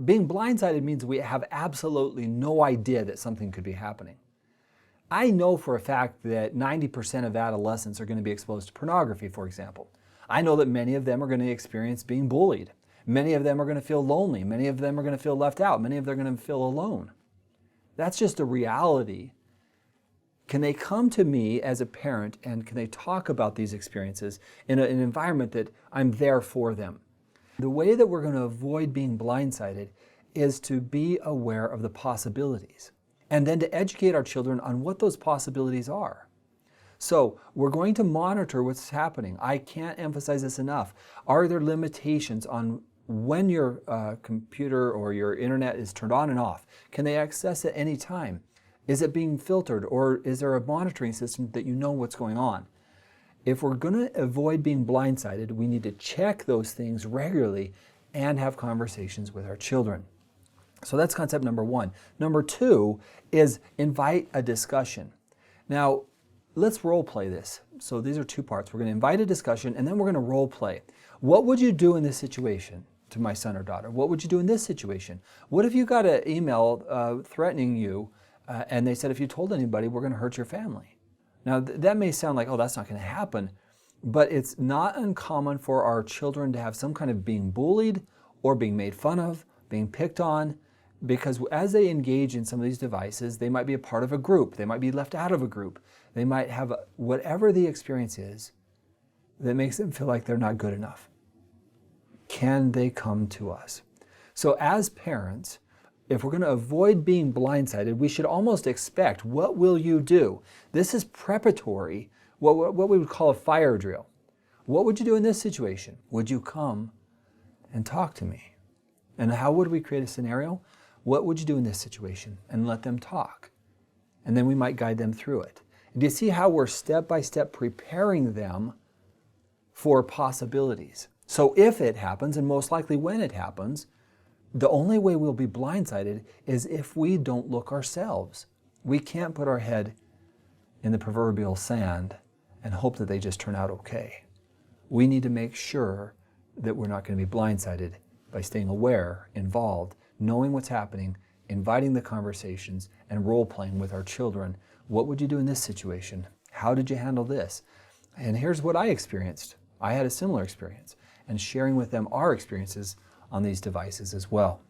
Being blindsided means we have absolutely no idea that something could be happening. I know for a fact that 90% of adolescents are going to be exposed to pornography, for example. I know that many of them are going to experience being bullied. Many of them are going to feel lonely. Many of them are going to feel left out. Many of them are going to feel alone. That's just a reality. Can they come to me as a parent and can they talk about these experiences in an environment that I'm there for them? The way that we're going to avoid being blindsided is to be aware of the possibilities and then to educate our children on what those possibilities are. So we're going to monitor what's happening. I can't emphasize this enough. Are there limitations on when your computer or your internet is turned on and off? Can they access at any time? Is it being filtered, or is there a monitoring system that you know what's going on? If we're going to avoid being blindsided, we need to check those things regularly and have conversations with our children. So that's concept number one. Number two is invite a discussion. Now, let's role play this. So these are two parts. We're going to invite a discussion and then we're going to role play. What would you do in this situation to my son or daughter? What would you do in this situation? What if you got an email threatening you and they said, if you told anybody, we're going to hurt your family? Now, that may sound like, oh, that's not going to happen, but it's not uncommon for our children to have some kind of being bullied or being made fun of, being picked on, because as they engage in some of these devices, they might be a part of a group. They might be left out of a group. They might have whatever the experience is that makes them feel like they're not good enough. Can they come to us? So as parents, if we're going to avoid being blindsided, we should almost expect, what will you do? This is preparatory, what we would call a fire drill. What would you do in this situation? Would you come and talk to me? And how would we create a scenario? What would you do in this situation? And let them talk. And then we might guide them through it. And do you see how we're step by step preparing them for possibilities? So if it happens, and most likely when it happens, the only way we'll be blindsided is if we don't look ourselves. We can't put our head in the proverbial sand and hope that they just turn out okay. We need to make sure that we're not going to be blindsided by staying aware, involved, knowing what's happening, inviting the conversations, and role-playing with our children. What would you do in this situation? How did you handle this? And here's what I experienced. I had a similar experience, and sharing with them our experiences on these devices as well.